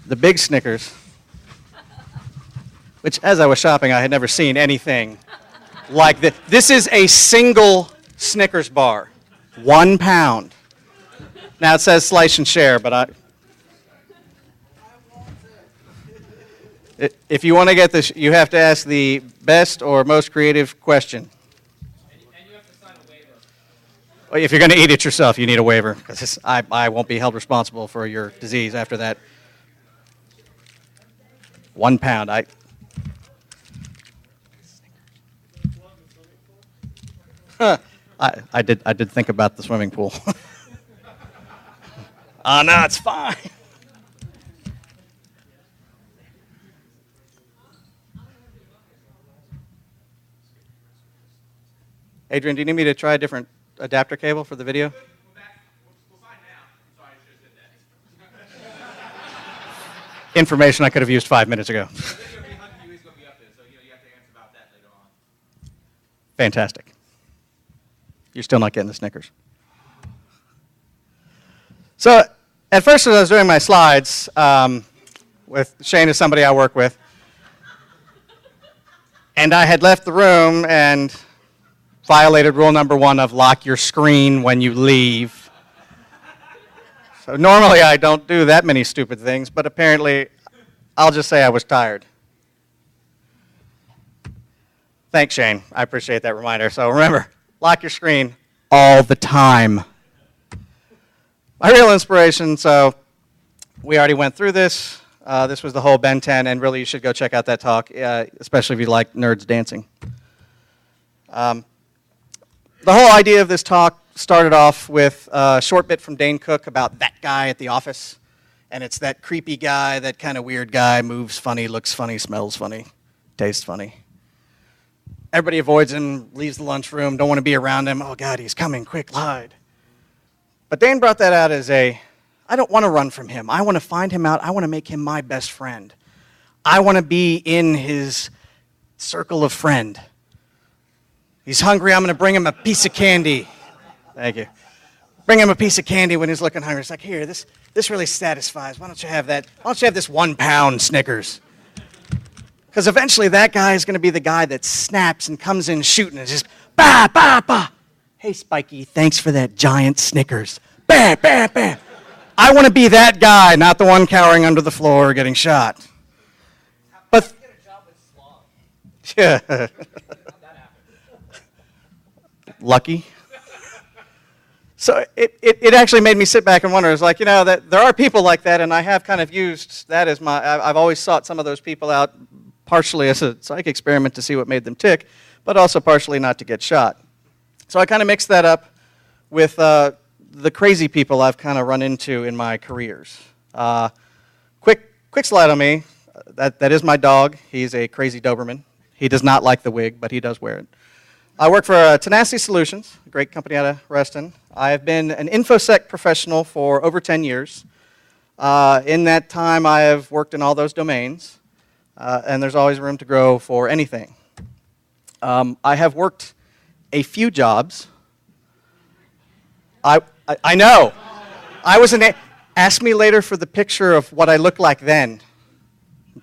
the big Snickers, which as I was shopping, I had never seen anything like this. This is a single Snickers bar, 1 pound. Now it says slice and share, but if you want to get this, you have to ask the best or most creative question. And you have to sign a waiver. Well, if you're going to eat it yourself, you need a waiver, because I won't be held responsible for your disease after that. 1 pound. I did think about the swimming pool. Oh, no, it's fine. Adrian, do you need me to try a different adapter cable for the video? We'll find now. Sorry, I should have said that. Information I could have used 5 minutes ago. The video behind you is going to be up there, so you have to answer about that later on. Fantastic. You're still not getting the Snickers. So, at first as I was doing my slides, with Shane is somebody I work with, and I had left the room and violated rule number 1 of lock your screen when you leave. So normally I don't do that many stupid things, but apparently I'll just say I was tired. Thanks, Shane. I appreciate that reminder. So remember, lock your screen all the time. My real inspiration, so we already went through this. This was the whole Ben 10, and really you should go check out that talk, especially if you like nerds dancing. The whole idea of this talk started off with a short bit from Dane Cook about that guy at the office. And it's that creepy guy, that kind of weird guy, moves funny, looks funny, smells funny, tastes funny. Everybody avoids him, leaves the lunchroom, don't want to be around him. Oh, God, he's coming, quick, hide. But Dane brought that out as I don't want to run from him. I want to find him out. I want to make him my best friend. I want to be in his circle of friend. He's hungry, I'm going to bring him a piece of candy. Thank you. Bring him a piece of candy when he's looking hungry. It's like, here, this really satisfies. Why don't you have that? Why don't you have this 1 pound Snickers? Because eventually that guy is going to be the guy that snaps and comes in shooting and just, bah, bah, bah. Hey, Spiky, thanks for that giant Snickers. Bam, bam, bam. I want to be that guy, not the one cowering under the floor getting shot. But How did you get a job with Slog? yeah. Lucky. So it actually made me sit back and wonder. It's like, that there are people like that, and I have kind of used that as I've always sought some of those people out, partially as a psych experiment to see what made them tick, but also partially not to get shot. So I kind of mixed that up with the crazy people I've kind of run into in my careers. Quick slide on me. That is my dog. He's a crazy Doberman. He does not like the wig, but he does wear it. I work for Tenacity Solutions, a great company out of Reston. I've been an InfoSec professional for over 10 years. In that time, I have worked in all those domains, and there's always room to grow for anything. I have worked a few jobs. I know. Ask me later for the picture of what I looked like then.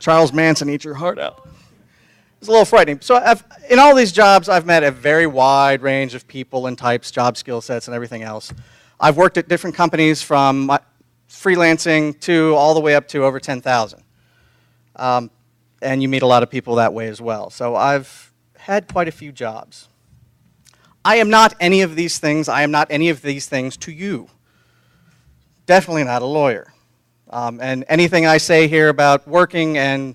Charles Manson, eat your heart out. It's a little frightening. So in all these jobs, I've met a very wide range of people and types, job skill sets, and everything else. I've worked at different companies from freelancing to all the way up to over 10,000. And you meet a lot of people that way as well. So I've had quite a few jobs. I am not any of these things. I am not any of these things to you. Definitely not a lawyer. And anything I say here about working and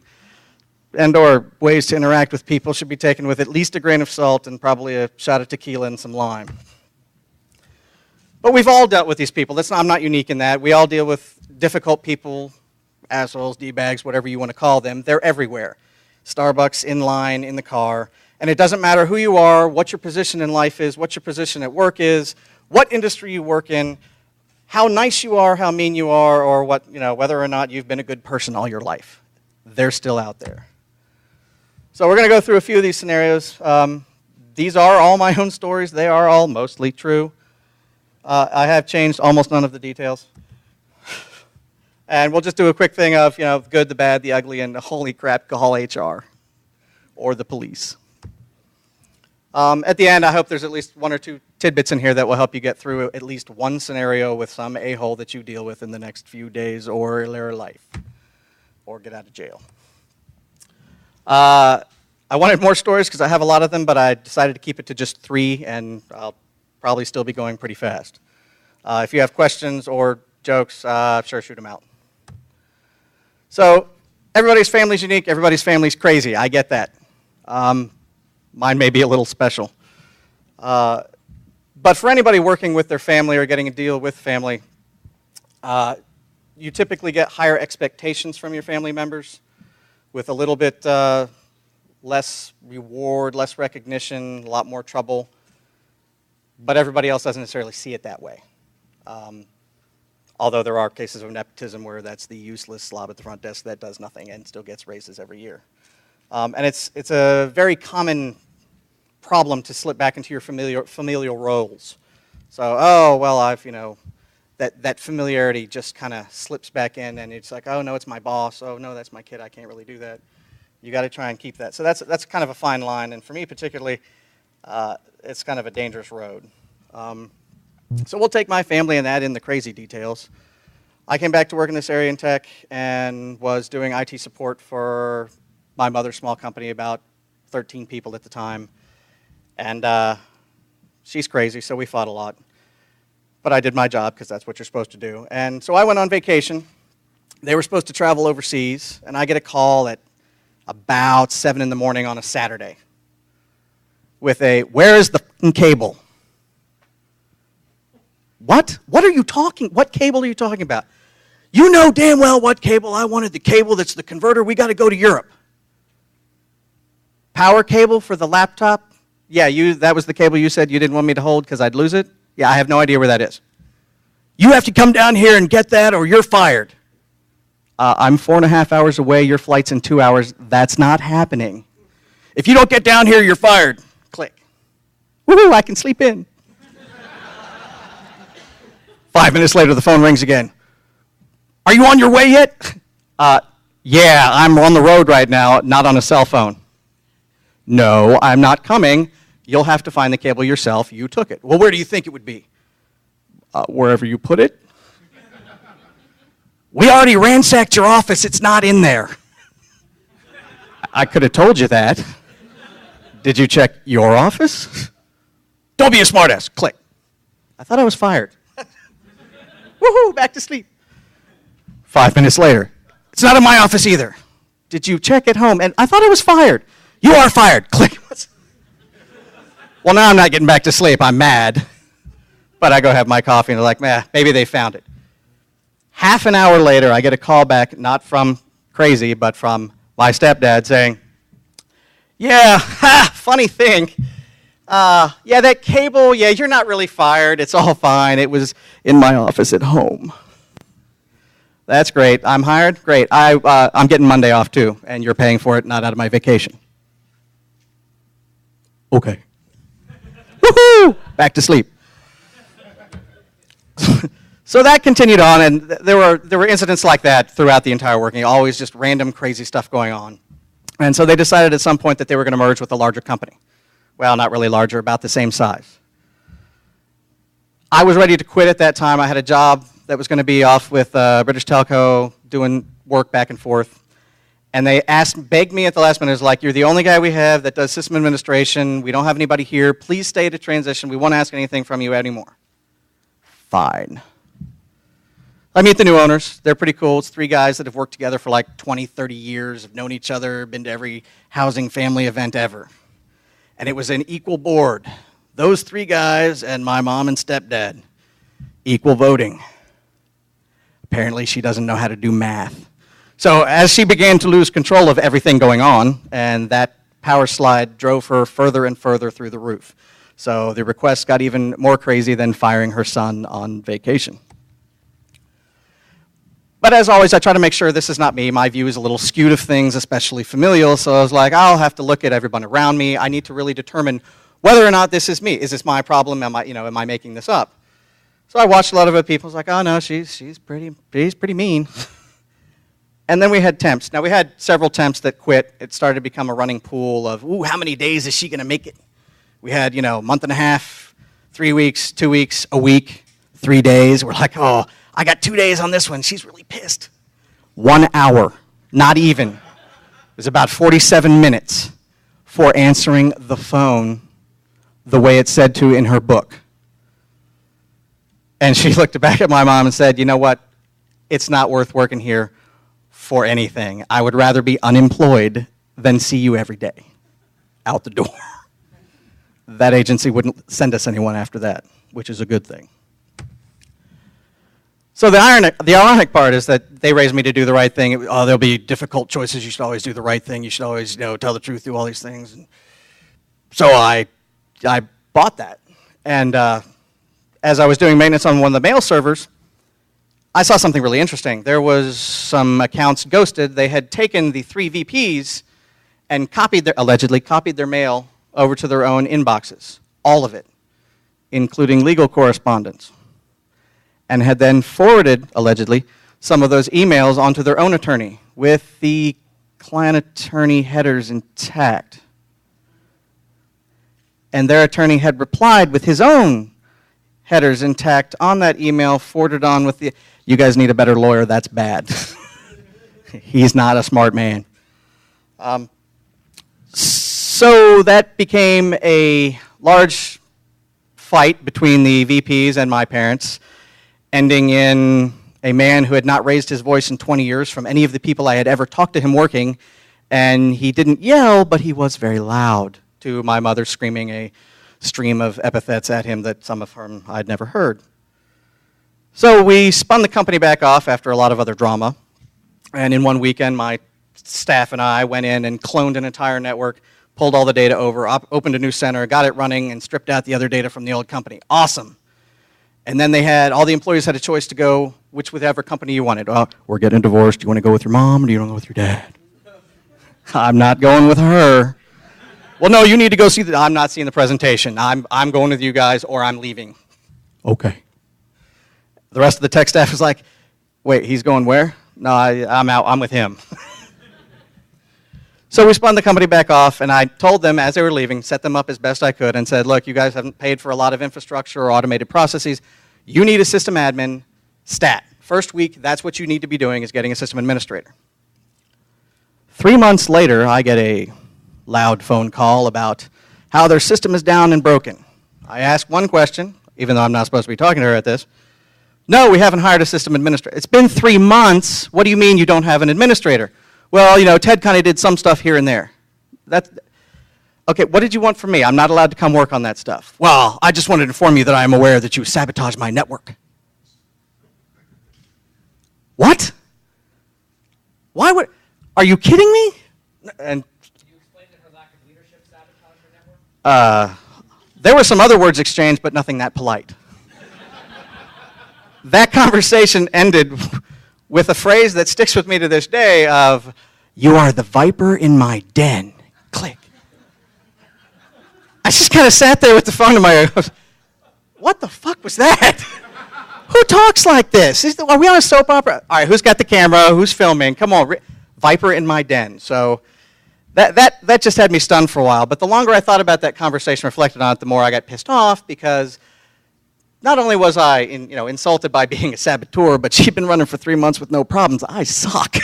or ways to interact with people should be taken with at least a grain of salt and probably a shot of tequila and some lime. But we've all dealt with these people. I'm not unique in that. We all deal with difficult people, assholes, D-bags, whatever you want to call them. They're everywhere. Starbucks, in line, in the car. And it doesn't matter who you are, what your position in life is, what your position at work is, what industry you work in, how nice you are, how mean you are, or whether or not you've been a good person all your life. They're still out there. So we're going to go through a few of these scenarios. These are all my own stories. They are all mostly true. I have changed almost none of the details. And we'll just do a quick thing of, the good, the bad, the ugly, and holy crap, call HR or the police. At the end, I hope there's at least one or two tidbits in here that will help you get through at least one scenario with some a-hole that you deal with in the next few days or their life, or get out of jail. I wanted more stories because I have a lot of them, but I decided to keep it to just 3, and I'll probably still be going pretty fast. If you have questions or jokes, sure, shoot them out. So everybody's family's unique, everybody's family's crazy. I get that. Mine may be a little special. But for anybody working with their family or getting a deal with family, you typically get higher expectations from your family members with a little bit less reward, less recognition, a lot more trouble. But everybody else doesn't necessarily see it that way. Although there are cases of nepotism where that's the useless slob at the front desk that does nothing and still gets raises every year. And it's a very common problem to slip back into your familial roles. So, oh, well, that familiarity just kind of slips back in, and it's like, oh, no, it's my boss. Oh, no, that's my kid. I can't really do that. You got to try and keep that. So that's kind of a fine line, and for me particularly, it's kind of a dangerous road. So we'll take my family and add in the crazy details. I came back to work in this area in tech and was doing IT support for my mother's small company, about 13 people at the time. And she's crazy, so we fought a lot. But I did my job because that's what you're supposed to do. And so I went on vacation. They were supposed to travel overseas, and I get a call at about 7 in the morning on a Saturday with a, where is the f***ing cable? What? What cable are you talking about? You know damn well what cable. I wanted the cable that's the converter. We got to go to Europe. Power cable for the laptop? Yeah, that was the cable you said you didn't want me to hold because I'd lose it? Yeah, I have no idea where that is. You have to come down here and get that or you're fired. I'm 4.5 hours away. Your flight's in 2 hours. That's not happening. If you don't get down here, you're fired. Click. Woohoo, I can sleep in. 5 minutes later, the phone rings again. Are you on your way yet? Yeah, I'm on the road right now, not on a cell phone. No, I'm not coming. You'll have to find the cable yourself. You took it. Well, where do you think it would be? Wherever you put it. We already ransacked your office. It's not in there. I could have told you that. Did you check your office? Don't be a smartass. Click. I thought I was fired. Woohoo, back to sleep. 5 minutes later. It's not in my office either. Did you check at home? And I thought I was fired. You are fired. Click. Well, now I'm not getting back to sleep. I'm mad. But I go have my coffee, and they're like, maybe they found it. Half an hour later, I get a call back, not from crazy, but from my stepdad saying, yeah, funny thing. Yeah, that cable, yeah, you're not really fired. It's all fine. It was in my office at home. That's great. I'm hired? Great. I'm getting Monday off, too, and you're paying for it, not out of my vacation. Okay. Woohoo! Back to sleep. So that continued on, and there were incidents like that throughout the entire working, always just random crazy stuff going on. And so they decided at some point that they were going to merge with a larger company. Well, not really larger, about the same size. I was ready to quit at that time. I had a job that was going to be off with British Telco, doing work back and forth. And they begged me at the last minute, it was like, you're the only guy we have that does system administration. We don't have anybody here. Please stay to transition. We won't ask anything from you anymore. Fine. I meet the new owners. They're pretty cool. It's 3 guys that have worked together for like 20, 30 years, have known each other, been to every housing family event ever. And it was an equal board. Those 3 guys and my mom and stepdad. Equal voting. Apparently she doesn't know how to do math. So as she began to lose control of everything going on, and that power slide drove her further and further through the roof. So the request got even more crazy than firing her son on vacation. But as always, I try to make sure this is not me. My view is a little skewed of things, especially familial. So I was like, I'll have to look at everyone around me. I need to really determine whether or not this is me. Is this my problem? Am I making this up? So I watched a lot of other people. I was like, oh no, she's pretty mean. And then we had temps. Now, we had several temps that quit. It started to become a running pool of, ooh, how many days is she going to make it? We had, a month and a half, 3 weeks, 2 weeks, a week, 3 days. We're like, oh, I got 2 days on this one. She's really pissed. 1 hour, not even. It was about 47 minutes for answering the phone the way it said to in her book. And she looked back at my mom and said, you know what? It's not worth working here for anything. I would rather be unemployed than see you every day out the door. That agency wouldn't send us anyone after that, which is a good thing. So the ironic part is that they raised me to do the right thing. There'll be difficult choices. You should always do the right thing. You should always, tell the truth, do all these things. And so I bought that. And as I was doing maintenance on one of the mail servers, I saw something really interesting. There was some accounts ghosted. They had taken the 3 VPs and allegedly copied their mail over to their own inboxes, all of it, including legal correspondence, and had then forwarded, allegedly, some of those emails onto their own attorney with the client attorney headers intact. And their attorney had replied with his own headers intact on that email, forwarded on with the, you guys need a better lawyer, that's bad. He's not a smart man. So that became a large fight between the VPs and my parents, ending in a man who had not raised his voice in 20 years from any of the people I had ever talked to him working, and he didn't yell, but he was very loud, to my mother screaming a stream of epithets at him that some of whom I'd never heard. So we spun the company back off after a lot of other drama, and in one weekend my staff and I went in and cloned an entire network, pulled all the data over, opened a new center, got it running, and stripped out the other data from the old company. Awesome. And then all the employees had a choice to go whichever company you wanted. We're getting divorced. Do you want to go with your mom or do you want to go with your dad? I'm not going with her. Well, no, you need to go see I'm not seeing the presentation. I'm going with you guys or I'm leaving. Okay. The rest of the tech staff is like, wait, he's going where? No, I'm out. I'm with him. So we spun the company back off, and I told them as they were leaving, set them up as best I could, and said, look, you guys haven't paid for a lot of infrastructure or automated processes. You need a system admin stat. First week, that's what you need to be doing is getting a system administrator. 3 months later, I get a loud phone call about how their system is down and broken. I ask one question, even though I'm not supposed to be talking to her at this. No, we haven't hired a system administrator. It's been 3 months. What do you mean you don't have an administrator? Well, Ted kind of did some stuff here and there. Okay, what did you want from me? I'm not allowed to come work on that stuff. Well, I just wanted to inform you that I am aware that you sabotaged my network. What? Are you kidding me? And Can you explain that her lack of leadership sabotaged her network? there were some other words exchanged, but nothing that polite. That conversation ended with a phrase that sticks with me to this day of, you are the viper in my den. Click. I just kind of sat there with the phone in my ear. What the fuck was that? Who talks like this? Are we on a soap opera? All right, who's got the camera? Who's filming? Come on, viper in my den. So that just had me stunned for a while. But the longer I thought about that conversation, reflected on it, the more I got pissed off because not only was I insulted by being a saboteur, but she'd been running for 3 months with no problems. I suck.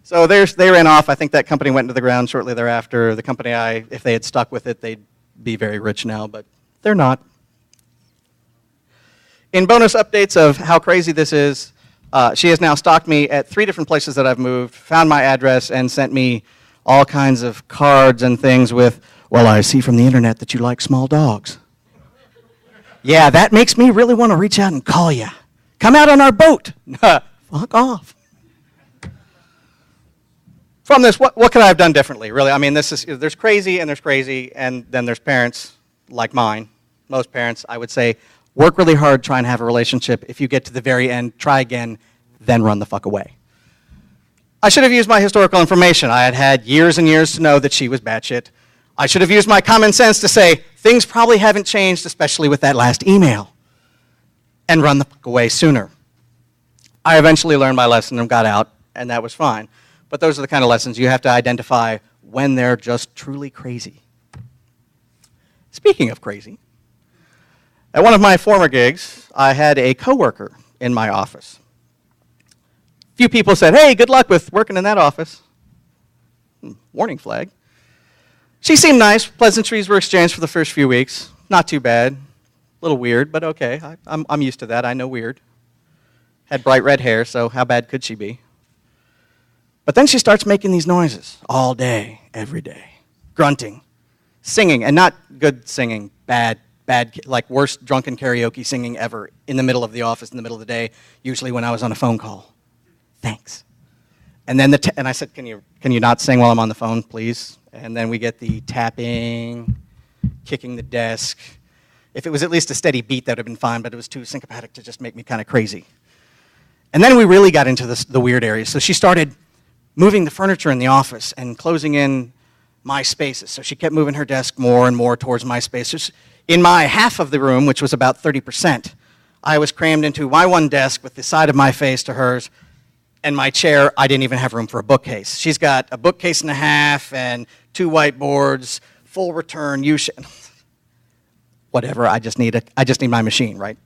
So they ran off. I think that company went into the ground shortly thereafter. The company, if they had stuck with it, they'd be very rich now, but they're not. In bonus updates of how crazy this is, she has now stalked me at 3 different places that I've moved, found my address, and sent me all kinds of cards and things with, well, I see from the internet that you like small dogs. Yeah, that makes me really want to reach out and call you. Come out on our boat. Fuck off. From this, what could I have done differently, really? I mean, there's crazy, and then there's parents like mine. Most parents, I would say, work really hard, try and have a relationship. If you get to the very end, try again, then run the fuck away. I should have used my historical information. I had had years and years to know that she was batshit. I should have used my common sense to say, things probably haven't changed, especially with that last email, and run the fuck away sooner. I eventually learned my lesson and got out, and that was fine. But those are the kind of lessons you have to identify when they're just truly crazy. Speaking of crazy, at one of my former gigs, I had a coworker in my office. Few people said, "Hey, good luck with working in that office." Warning flag. She seemed nice. Pleasantries were exchanged for the first few weeks. Not too bad. A little weird, but okay. I'm used to that. I know weird. Had bright red hair, so how bad could she be? But then she starts making these noises all day, every day. Grunting, singing, and not good singing, bad, like worst drunken karaoke singing ever in the middle of the office, in the middle of the day, usually when I was on a phone call. Thanks. And then and I said, can you not sing while I'm on the phone, please? And then we get the tapping, kicking the desk. If it was at least a steady beat, that would have been fine, but it was too syncopatic to just make me kind of crazy. And then we really got into the weird areas. So she started moving the furniture in the office and closing in my spaces. So she kept moving her desk more and more towards my spaces. In my half of the room, which was about 30%, I was crammed into my one desk with the side of my face to hers, and my chair, I didn't even have room for a bookcase. She's got a bookcase and a half and 2 whiteboards, full return, whatever, I just need my machine, right?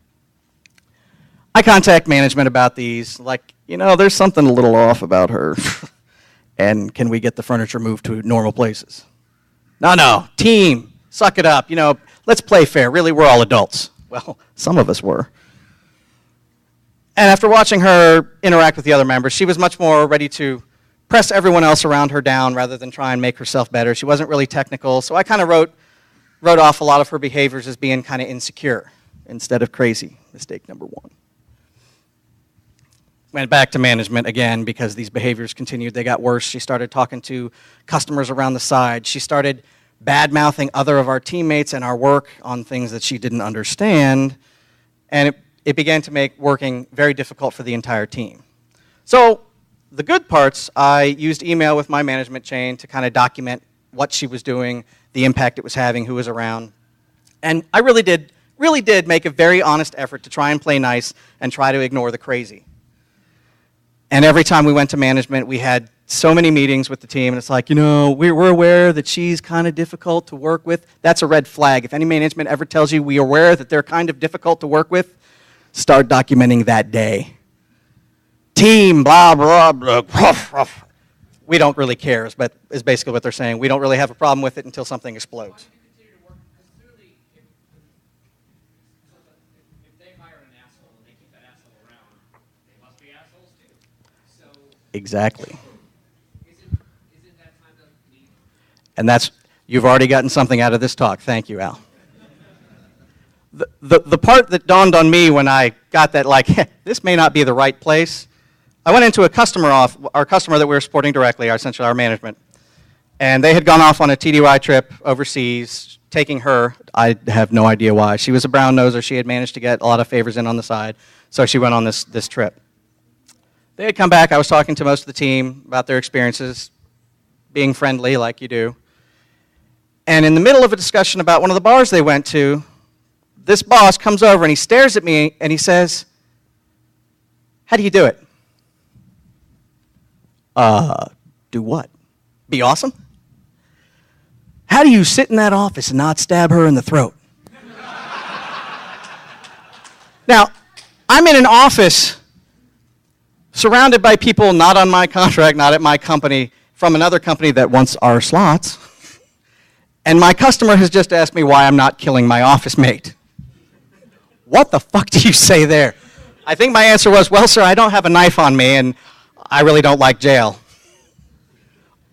I contact management about these, like, there's something a little off about her. And can we get the furniture moved to normal places? No, team, suck it up. Let's play fair. Really, we're all adults. Well, some of us were. And after watching her interact with the other members, she was much more ready to press everyone else around her down rather than try and make herself better. She wasn't really technical, so I kind of wrote off a lot of her behaviors as being kind of insecure instead of crazy. Mistake number 1. Went back to management again because these behaviors continued. They got worse. She started talking to customers around the side. She started bad-mouthing other of our teammates and our work on things that she didn't understand, and it began to make working very difficult for the entire team. So the good parts, I used email with my management chain to kind of document what she was doing, the impact it was having, who was around. And I really did make a very honest effort to try and play nice and try to ignore the crazy. And every time we went to management, we had so many meetings with the team, and it's like, we're aware that she's kind of difficult to work with. That's a red flag. If any management ever tells you we are aware that they're kind of difficult to work with, start documenting that day. Team, blah, blah, blah. We don't really care, but is basically what they're saying. We don't really have a problem with it until something explodes. Exactly. And you've already gotten something out of this talk. Thank you, Al. The part that dawned on me when I got that, this may not be the right place, I went into our customer that we were supporting directly, essentially our management, and they had gone off on a TDY trip overseas, taking her. I have no idea why. She was a brown noser. She had managed to get a lot of favors in on the side, so she went on this trip. They had come back. I was talking to most of the team about their experiences, being friendly like you do. And in the middle of a discussion about one of the bars they went to, this boss comes over and he stares at me and he says, "How do you do it?" Do what? Be awesome? How do you sit in that office and not stab her in the throat? Now, I'm in an office surrounded by people not on my contract, not at my company, from another company that wants our slots. And my customer has just asked me why I'm not killing my office mate. What the fuck do you say there? I think my answer was, well, sir, I don't have a knife on me, and I really don't like jail.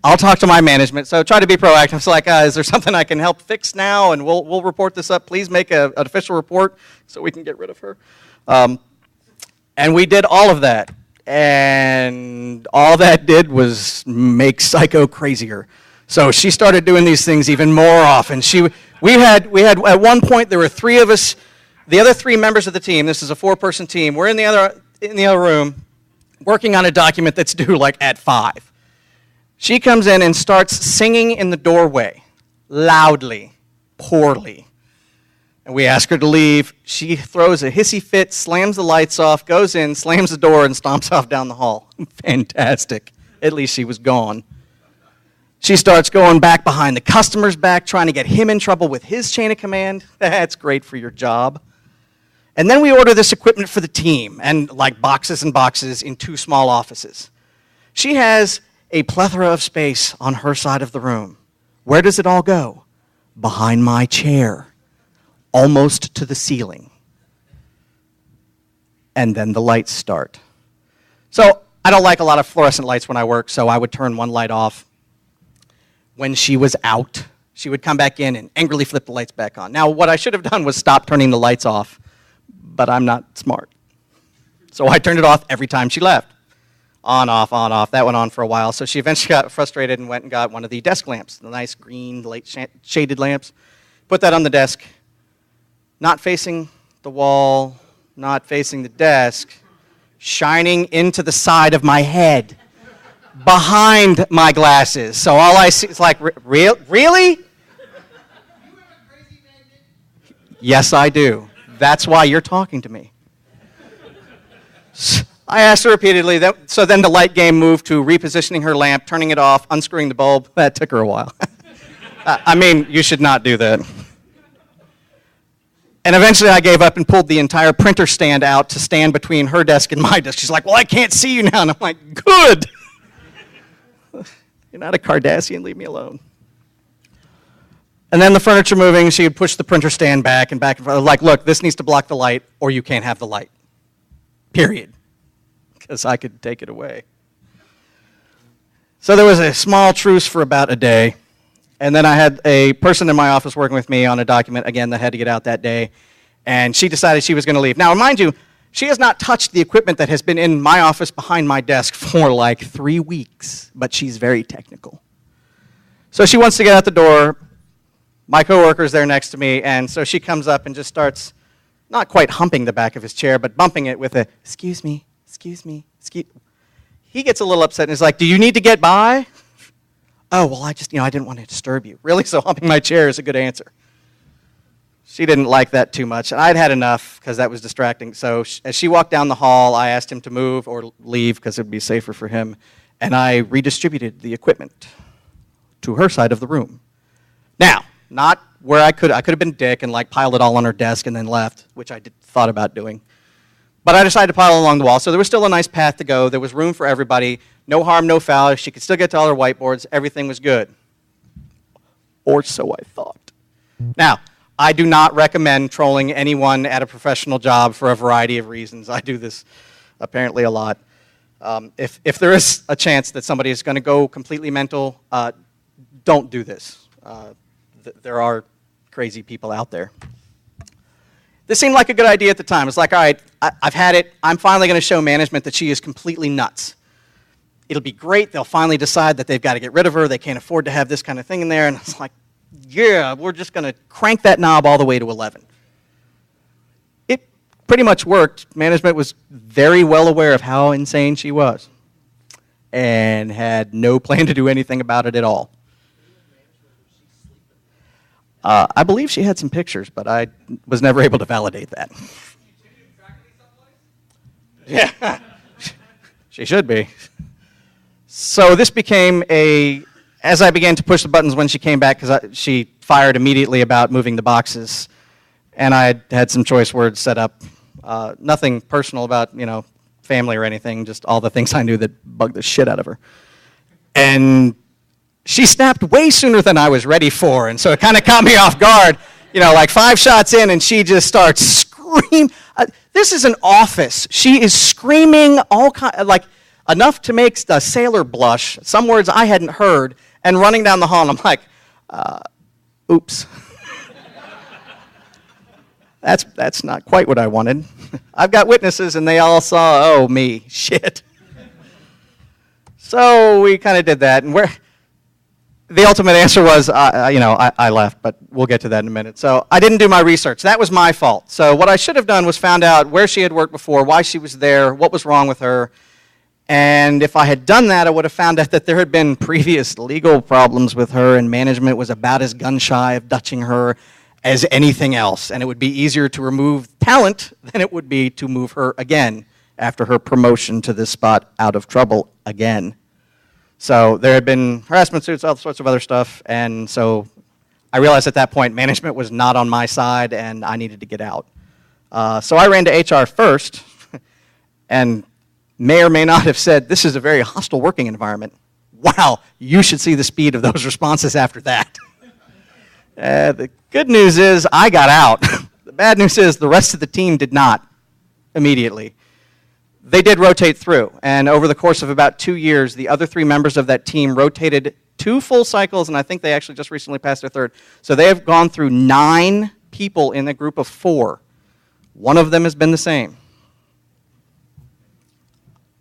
I'll talk to my management, so try to be proactive. It's like, is there something I can help fix now? And we'll report this up. Please make an official report so we can get rid of her. And we did all of that. And all that did was make Psycho crazier. So she started doing these things even more often. We had at one point there were 3 of us, the other 3 members of the team. This is a 4-person team. We're in the other room, working on a document that's due at 5. She comes in and starts singing in the doorway, loudly, poorly. And we ask her to leave. She throws a hissy fit, slams the lights off, goes in, slams the door, and stomps off down the hall. Fantastic. At least she was gone. She starts going back behind the customer's back, trying to get him in trouble with his chain of command. That's great for your job. And then we order this equipment for the team, and like boxes and boxes in 2 small offices. She has a plethora of space on her side of the room. Where does it all go? Behind my chair, almost to the ceiling. And then the lights start. So I don't like a lot of fluorescent lights when I work, so I would turn one light off. When she was out, she would come back in and angrily flip the lights back on. Now, what I should have done was stop turning the lights off, but I'm not smart. So I turned it off every time she left. On, off, on, off. That went on for a while. So she eventually got frustrated and went and got one of the desk lamps, the nice green, light shaded lamps. Put that on the desk, not facing the wall, not facing the desk, shining into the side of my head, behind my glasses. So all I see is like, really? Yes, I do. That's why you're talking to me. I asked her repeatedly, so then the light game moved to repositioning her lamp, turning it off, unscrewing the bulb. That took her a while. I mean, you should not do that. And eventually I gave up and pulled the entire printer stand out to stand between her desk and my desk. She's like, well, I can't see you now. And I'm like, good. You're not a Cardassian, leave me alone. And then the furniture moving, she would push the printer stand back and forth. Like, look, this needs to block the light or you can't have the light. Period. Because I could take it away. So there was a small truce for about a day. And then I had a person in my office working with me on a document, again, that had to get out that day. And she decided she was going to leave. Now, mind you, she has not touched the equipment that has been in my office behind my desk for like 3 weeks. But she's very technical. So she wants to get out the door. My coworker's there next to me. And so she comes up and just starts, not quite humping the back of his chair, but bumping it with a, excuse me, excuse me, excuse me. He gets a little upset and is like, do you need to get by? Oh, well, I didn't want to disturb you. Really? So humping my chair is a good answer. She didn't like that too much. And I'd had enough because that was distracting. So as she walked down the hall, I asked him to move or leave because it would be safer for him. And I redistributed the equipment to her side of the room. Now, not where I could have been a dick and like piled it all on her desk and then left, which I thought about doing. But I decided to pile along the wall, so there was still a nice path to go. There was room for everybody. No harm, no foul. She could still get to all her whiteboards. Everything was good. Or so I thought. Now, I do not recommend trolling anyone at a professional job for a variety of reasons. I do this apparently a lot. If there is a chance that somebody is going to go completely mental, don't do this. There are crazy people out there. This seemed like a good idea at the time. It's like, all right, I've had it. I'm finally going to show management that she is completely nuts. It'll be great. They'll finally decide that they've got to get rid of her. They can't afford to have this kind of thing in there. And it's like, yeah, we're just going to crank that knob all the way to 11. It pretty much worked. Management was very well aware of how insane she was and had no plan to do anything about it at all. I believe she had some pictures, but I was never able to validate that. Yeah, she should be. So this became as I began to push the buttons when she came back, because she fired immediately about moving the boxes, and I had some choice words set up. Nothing personal about, family or anything, just all the things I knew that bugged the shit out of her. And she snapped way sooner than I was ready for, and so it kind of caught me off guard. Like 5 shots in, and she just starts screaming. This is an office. She is screaming like enough to make a sailor blush, some words I hadn't heard, and running down the hall, and I'm like, oops. That's not quite what I wanted. I've got witnesses, and they all saw, oh, me, shit. So we kind of did that, and the ultimate answer was, I left, but we'll get to that in a minute. So I didn't do my research. That was my fault. So what I should have done was found out where she had worked before, why she was there, what was wrong with her. And if I had done that, I would have found out that there had been previous legal problems with her, and management was about as gun-shy of Dutching her as anything else, and it would be easier to remove talent than it would be to move her again after her promotion to this spot out of trouble again. So there had been harassment suits, all sorts of other stuff, and so I realized at that point management was not on my side and I needed to get out. So I ran to HR first and may or may not have said, this is a very hostile working environment. Wow, you should see the speed of those responses after that. The good news is I got out. The bad news is the rest of the team did not immediately. They did rotate through, and over the course of about 2 years, the other 3 members of that team rotated 2 full cycles, and I think they actually just recently passed their 3rd. So they have gone through 9 people in a group of 4. One of them has been the same.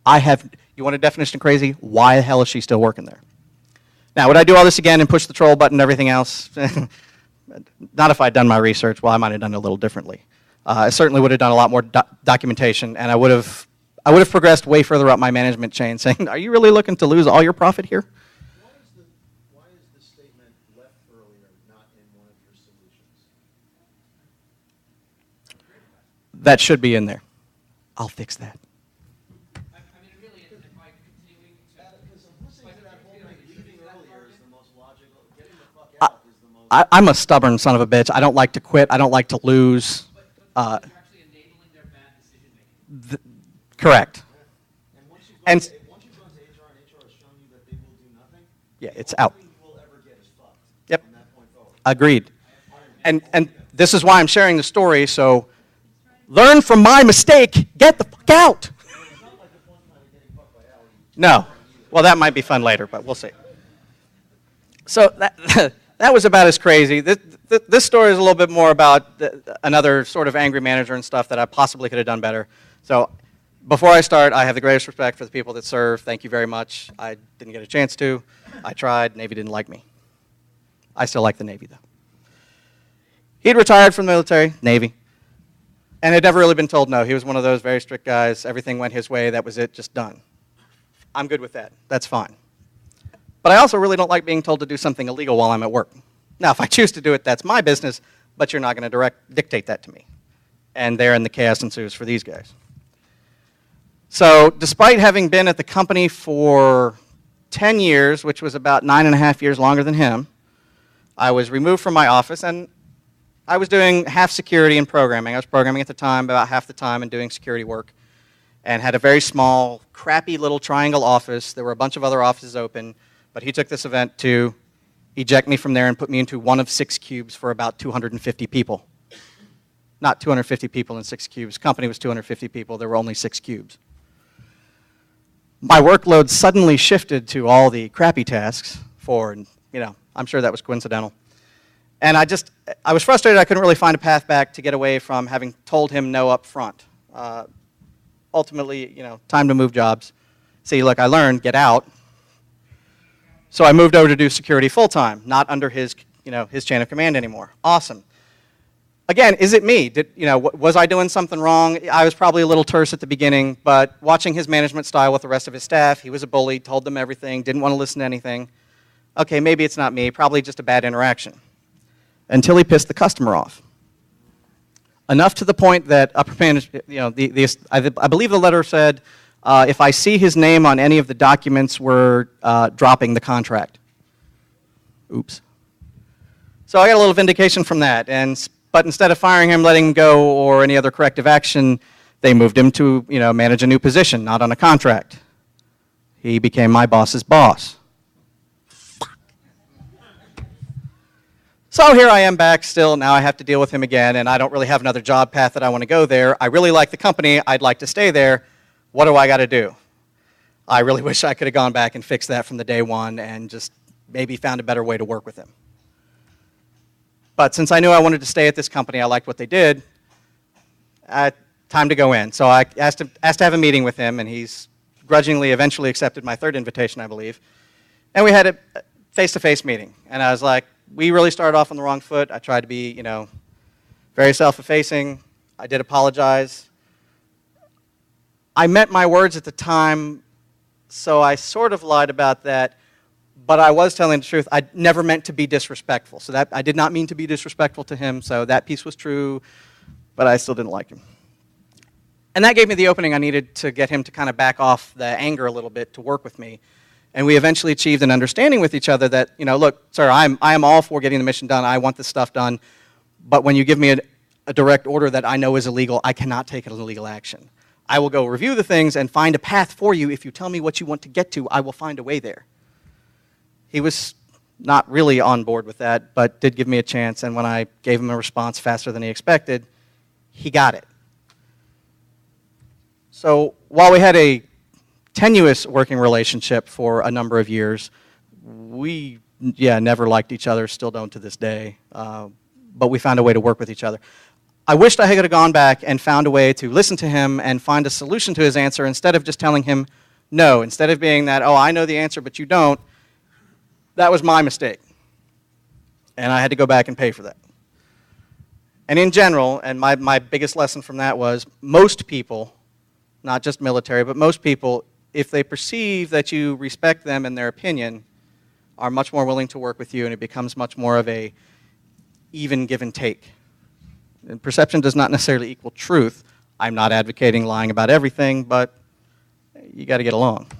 You want a definition of crazy? Why the hell is she still working there? Now, would I do all this again and push the troll button and everything else? Not if I'd done my research. Well, I might have done it a little differently. I certainly would have done a lot more documentation, and I would have progressed way further up my management chain saying, are you really looking to lose all your profit here? Why is the statement left earlier not in one of your solutions? That should be in there. I'll fix that. I mean, it really is. By continuing to. Because I'm listening to that whole thing, leaving earlier is the most logical, getting the fuck out is the most. I'm a stubborn son of a bitch. I don't like to quit. I don't like to lose. But you're actually enabling their bad decision making. Correct. And once you've And gone to HR and HR has shown you that they will do nothing, yeah, it's the out. only thing you will ever get is fucked. Yep. From that point forward. Agreed. And this is why I'm sharing the story, so learn from my mistake. Get the fuck out. It's not like the fun time of getting fucked by Allie. No. Well, that might be fun later, but we'll see. So that was about as crazy. This story is a little bit more about another sort of angry manager and stuff that I possibly could have done better. So before I start, I have the greatest respect for the people that serve. Thank you very much. I didn't get a chance to. I tried. Navy didn't like me. I still like the Navy, though. He'd retired from the military, Navy, and had never really been told no. He was one of those very strict guys. Everything went his way. That was it, just done. I'm good with that. That's fine. But I also really don't like being told to do something illegal while I'm at work. Now, if I choose to do it, that's my business, but you're not going to dictate that to me. And therein the chaos ensues for these guys. So despite having been at the company for 10 years, which was about 9.5 years longer than him, I was removed from my office, and I was doing half security and programming. I was programming at the time, about half the time, and doing security work, and had a very small, crappy little triangle office. There were a bunch of other offices open, but he took this event to eject me from there and put me into one of 6 cubes for about 250 people. Not 250 people in 6 cubes. Company was 250 people. There were only 6 cubes. My workload suddenly shifted to all the crappy tasks I'm sure that was coincidental. And I was frustrated I couldn't really find a path back to get away from having told him no up front. Ultimately, time to move jobs. See, look, I learned, get out. So I moved over to do security full-time, not under his chain of command anymore. Awesome. Again, is it me? Was I doing something wrong? I was probably a little terse at the beginning, but watching his management style with the rest of his staff, he was a bully, told them everything, didn't want to listen to anything. Okay, maybe it's not me, probably just a bad interaction. Until he pissed the customer off. Enough to the point that upper management, I believe the letter said, if I see his name on any of the documents, we're dropping the contract. Oops. So I got a little vindication from that, but instead of firing him, letting him go, or any other corrective action, they moved him to manage a new position, not on a contract. He became my boss's boss. So here I am back still. Now I have to deal with him again, and I don't really have another job path that I want to go there. I really like the company. I'd like to stay there. What do I got to do? I really wish I could have gone back and fixed that from the day one and just maybe found a better way to work with him. But since I knew I wanted to stay at this company, I liked what they did, time to go in. So I asked to have a meeting with him, and he's grudgingly eventually accepted my 3rd invitation, I believe. And we had a face-to-face meeting. And I was like, we really started off on the wrong foot. I tried to be, very self-effacing. I did apologize. I meant my words at the time, so I sort of lied about that. But I was telling the truth. I never meant to be disrespectful. So that I did not mean to be disrespectful to him. So that piece was true, but I still didn't like him. And that gave me the opening I needed to get him to kind of back off the anger a little bit to work with me. And we eventually achieved an understanding with each other that, look, sir, I am all for getting the mission done. I want this stuff done. But when you give me a direct order that I know is illegal, I cannot take an illegal action. I will go review the things and find a path for you. If you tell me what you want to get to, I will find a way there. He was not really on board with that, but did give me a chance. And when I gave him a response faster than he expected, he got it. So while we had a tenuous working relationship for a number of years, we, never liked each other, still don't to this day, but we found a way to work with each other. I wished I could have gone back and found a way to listen to him and find a solution to his answer instead of just telling him no. Instead of being that, oh, I know the answer, but you don't, that was my mistake. And I had to go back and pay for that. And in general, and my biggest lesson from that was, most people, not just military, but most people, if they perceive that you respect them and their opinion, are much more willing to work with you, and it becomes much more of a even give and take. And perception does not necessarily equal truth. I'm not advocating lying about everything, but you got to get along.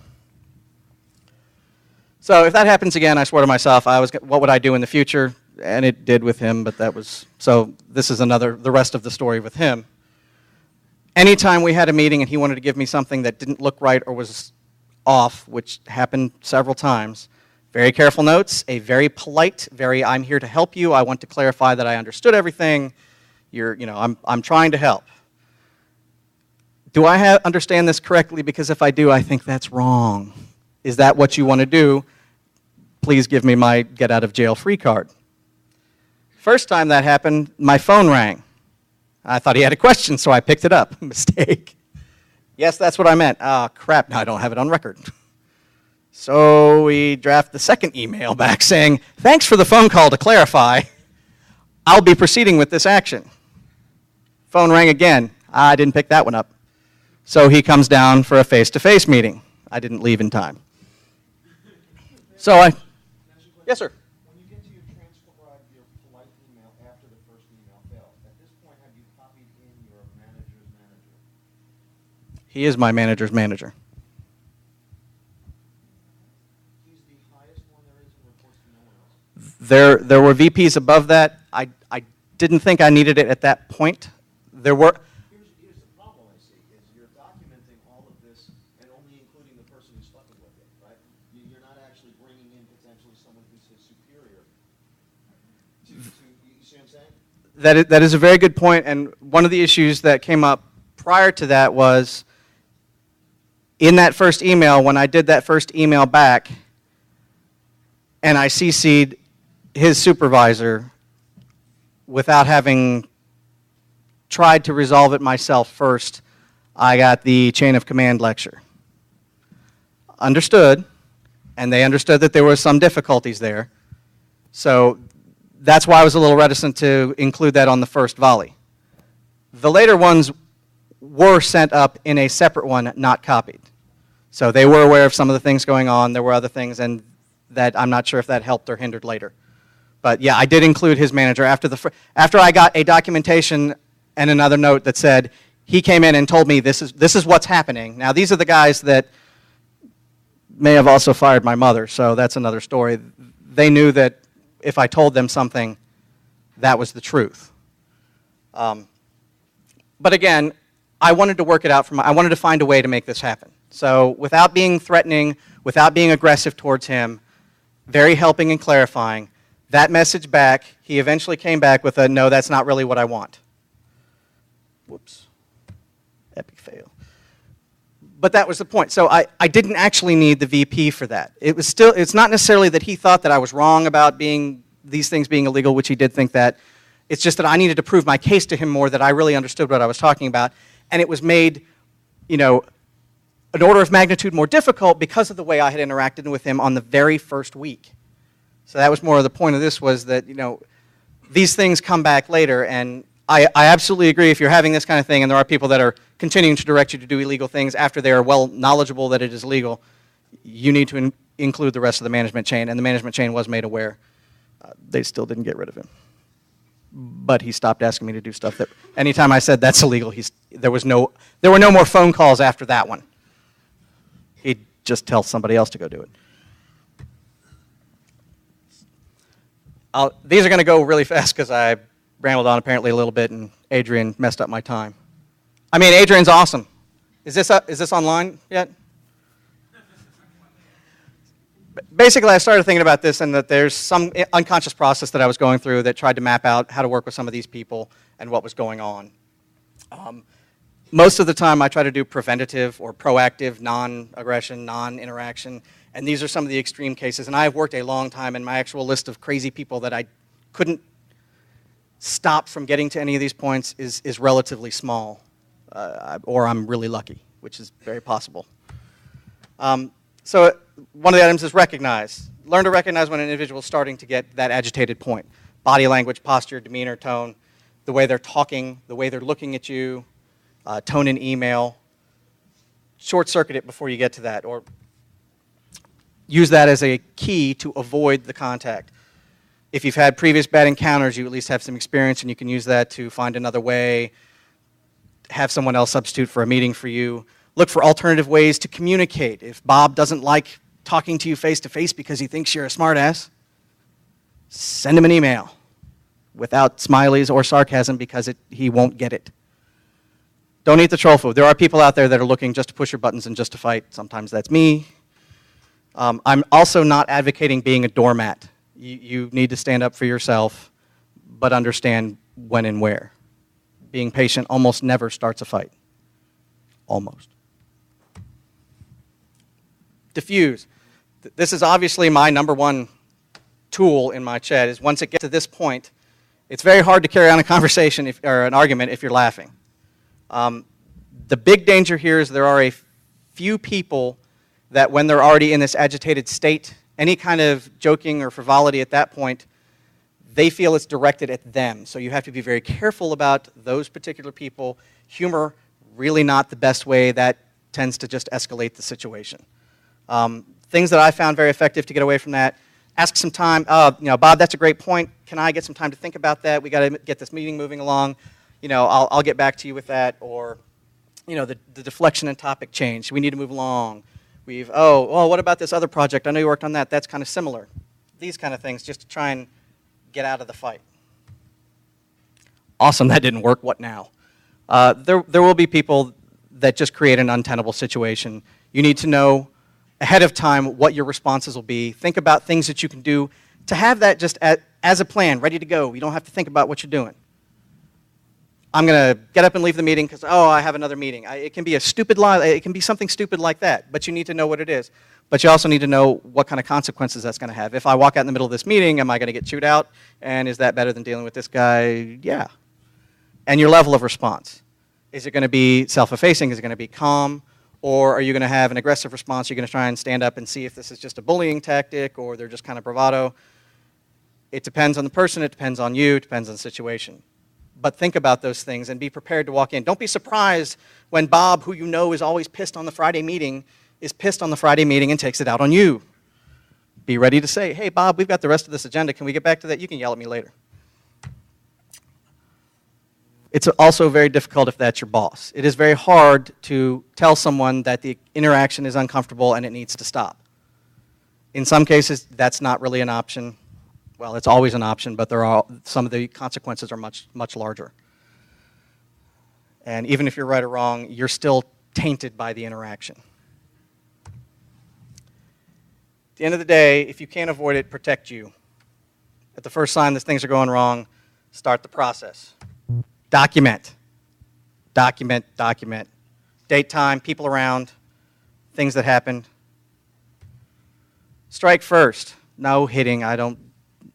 So if that happens again, I swear to myself, what would I do in the future? And it did with him, but that was, so this is the rest of the story with him. Anytime we had a meeting and he wanted to give me something that didn't look right or was off, which happened several times, very careful notes, a very polite, I'm here to help you, I want to clarify that I understood everything, I'm trying to help. Do I understand this correctly? Because if I do, I think that's wrong. Is that what you want to do? Please give me my get out of jail free card. First time that happened, my phone rang. I thought he had a question, so I picked it up. Mistake. Yes, that's what I meant. Oh, crap, now I don't have it on record. So we draft the second email back saying, thanks for the phone call to clarify. I'll be proceeding with this action. Phone rang again. I didn't pick that one up. So he comes down for a face-to-face meeting. I didn't leave in time. Yes, sir. When you get to your transcribe your polite email after the first email failed, at this point, have you copied in your manager's manager? He is my manager's manager. He's the highest one there is and reports to no one else. There were VPs above that. I didn't think I needed it at that point. There were. Here's the problem I see, is you're documenting all of this and only including the person who's fucking with it, right? You're not actually bringing in potentially someone who's his superior. You see what I'm saying? That is a very good point, and one of the issues that came up prior to that was in that first email, when I did that first email back, and I CC'd his supervisor without having tried to resolve it myself first, I got the chain of command lecture. Understood, and they understood that there were some difficulties there. So that's why I was a little reticent to include that on the first volley. The later ones were sent up in a separate one, not copied. So they were aware of some of the things going on. There were other things, and that I'm not sure if that helped or hindered later. But yeah, I did include his manager after I got a documentation and another note that said he came in and told me this is what's happening. Now these are the guys that may have also fired my mother, so that's another story. They knew that if I told them something, that was the truth. But again, I wanted to work it out I wanted to find a way to make this happen. So without being threatening, without being aggressive towards him, very helping and clarifying, that message back, he eventually came back with a, no, that's not really what I want. Whoops. Epic fail. But that was the point. So I didn't actually need the VP for that. It's not necessarily that he thought that I was wrong about these things being illegal, which he did think that. It's just that I needed to prove my case to him more, that I really understood what I was talking about. And it was made, an order of magnitude more difficult because of the way I had interacted with him on the very first week. So that was more of the point of this, was that, these things come back later, and I absolutely agree if you're having this kind of thing and there are people that are continuing to direct you to do illegal things after they are well knowledgeable that it is illegal, you need to include the rest of the management chain, and the management chain was made aware. They still didn't get rid of him. But he stopped asking me to do stuff that, anytime I said that's illegal, there were no more phone calls after that one. He'd just tell somebody else to go do it. These are going to go really fast because I rambled on apparently a little bit and Adrian messed up my time. I mean, Adrian's awesome. Is this online yet? Basically, I started thinking about this and that there's some unconscious process that I was going through that tried to map out how to work with some of these people and what was going on. Most of the time, I try to do preventative or proactive non-aggression, non-interaction, and these are some of the extreme cases. And I've worked a long time, and my actual list of crazy people that I couldn't stop from getting to any of these points is relatively small, or I'm really lucky, which is very possible. So one of the items is recognize. Learn to recognize when an individual is starting to get that agitated point. Body language, posture, demeanor, tone, the way they're talking, the way they're looking at you, tone in email. Short-circuit it before you get to that, or use that as a key to avoid the contact. If you've had previous bad encounters, you at least have some experience, and you can use that to find another way, have someone else substitute for a meeting for you. Look for alternative ways to communicate. If Bob doesn't like talking to you face-to-face because he thinks you're a smartass, send him an email without smileys or sarcasm because he won't get it. Don't eat the troll food. There are people out there that are looking just to push your buttons and just to fight. Sometimes that's me. I'm also not advocating being a doormat. You need to stand up for yourself, but understand when and where. Being patient almost never starts a fight. Almost. Diffuse. This is obviously my number one tool in my chat, is once it gets to this point, it's very hard to carry on a conversation or an argument if you're laughing. The big danger here is there are a few people that when they're already in this agitated state, any kind of joking or frivolity at that point, they feel it's directed at them. So you have to be very careful about those particular people. Humor, really not the best way. That tends to just escalate the situation. Things that I found very effective to get away from that: ask some time. Bob, that's a great point. Can I get some time to think about that? We got to get this meeting moving along. I'll get back to you with that. Or, the deflection and topic change. We need to move along. What about this other project? I know you worked on that. That's kind of similar. These kind of things, just to try and get out of the fight. Awesome, that didn't work. What now? There will be people that just create an untenable situation. You need to know ahead of time what your responses will be. Think about things that you can do to have that just as a plan, ready to go. You don't have to think about what you're doing. I'm going to get up and leave the meeting because, I have another meeting. It can be a stupid lie. It can be something stupid like that, but you need to know what it is. But you also need to know what kind of consequences that's going to have. If I walk out in the middle of this meeting, am I going to get chewed out? And is that better than dealing with this guy? Yeah. And your level of response. Is it going to be self-effacing? Is it going to be calm? Or are you going to have an aggressive response? You're going to try and stand up and see if this is just a bullying tactic or they're just kind of bravado. It depends on the person. It depends on you. It depends on the situation. But think about those things and be prepared to walk in. Don't be surprised when Bob, who you know is always pissed on the Friday meeting, is pissed on the Friday meeting and takes it out on you. Be ready to say, hey, Bob, we've got the rest of this agenda. Can we get back to that? You can yell at me later. It's also very difficult if that's your boss. It is very hard to tell someone that the interaction is uncomfortable and it needs to stop. In some cases, that's not really an option. Well, it's always an option, but some of the consequences are much, much larger. And even if you're right or wrong, you're still tainted by the interaction. At the end of the day, if you can't avoid it, protect you. At the first sign that things are going wrong, start the process. Document. Document, document. Date, time, people around, things that happened. Strike first. No hitting.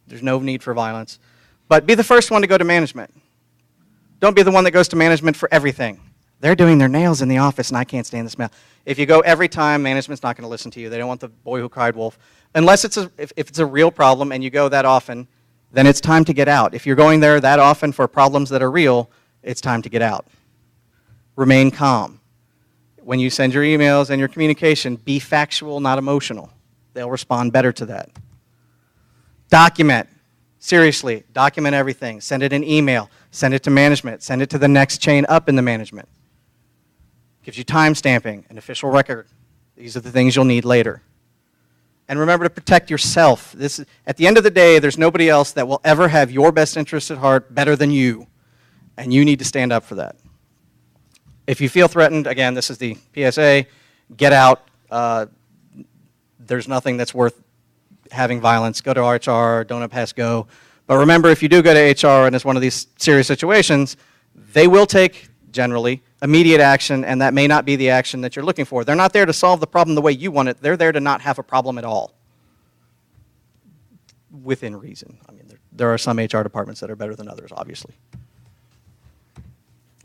There's no need for violence. But be the first one to go to management. Don't be the one that goes to management for everything. They're doing their nails in the office and I can't stand the smell. If you go every time, management's not going to listen to you. They don't want the boy who cried wolf. Unless if it's a real problem and you go that often, then it's time to get out. If you're going there that often for problems that are real, it's time to get out. Remain calm. When you send your emails and your communication, be factual, not emotional. They'll respond better to that. Document. Seriously, document everything. Send it in email. Send it to management. Send it to the next chain up in the management. Gives you time stamping, an official record. These are the things you'll need later. And remember to protect yourself. At the end of the day, there's nobody else that will ever have your best interest at heart better than you. And you need to stand up for that. If you feel threatened, again, this is the PSA, get out. There's nothing that's worth having violence. Go to HR, don't pass go. But remember, if you do go to HR and it's one of these serious situations, they will take, generally, immediate action, and that may not be the action that you're looking for. They're not there to solve the problem the way you want it. They're there to not have a problem at all, within reason. I mean, there are some HR departments that are better than others, obviously.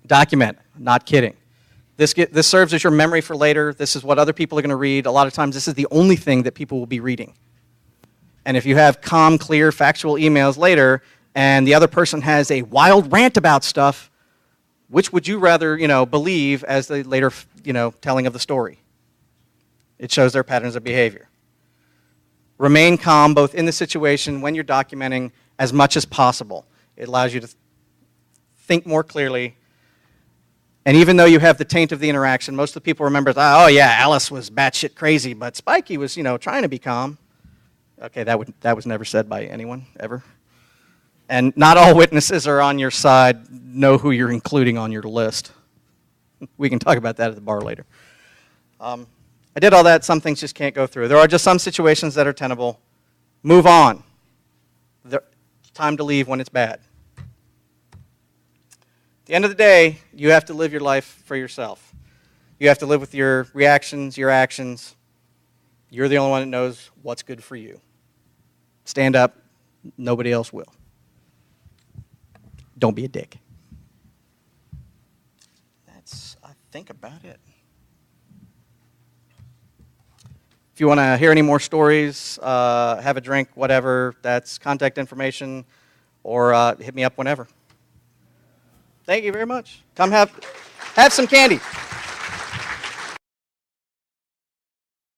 Document, not kidding. This serves as your memory for later. This is what other people are going to read. A lot of times, this is the only thing that people will be reading. And if you have calm, clear, factual emails later, and the other person has a wild rant about stuff, which would you rather, believe as the later, telling of the story? It shows their patterns of behavior. Remain calm, both in the situation, when you're documenting, as much as possible. It allows you to think more clearly. And even though you have the taint of the interaction, most of the people remember, oh yeah, Alice was batshit crazy, but Spikey was, trying to be calm. Okay, that was never said by anyone, ever. And not all witnesses are on your side, know who you're including on your list. We can talk about that at the bar later. I did all that. Some things just can't go through. There are just some situations that are tenable. Move on. It's time to leave when it's bad. At the end of the day, you have to live your life for yourself. You have to live with your reactions, your actions. You're the only one that knows what's good for you. Stand up. Nobody else will. Don't be a dick. That's, I think, about it. If you want to hear any more stories, have a drink, whatever, that's contact information, or hit me up whenever. Thank you very much. Come have some candy.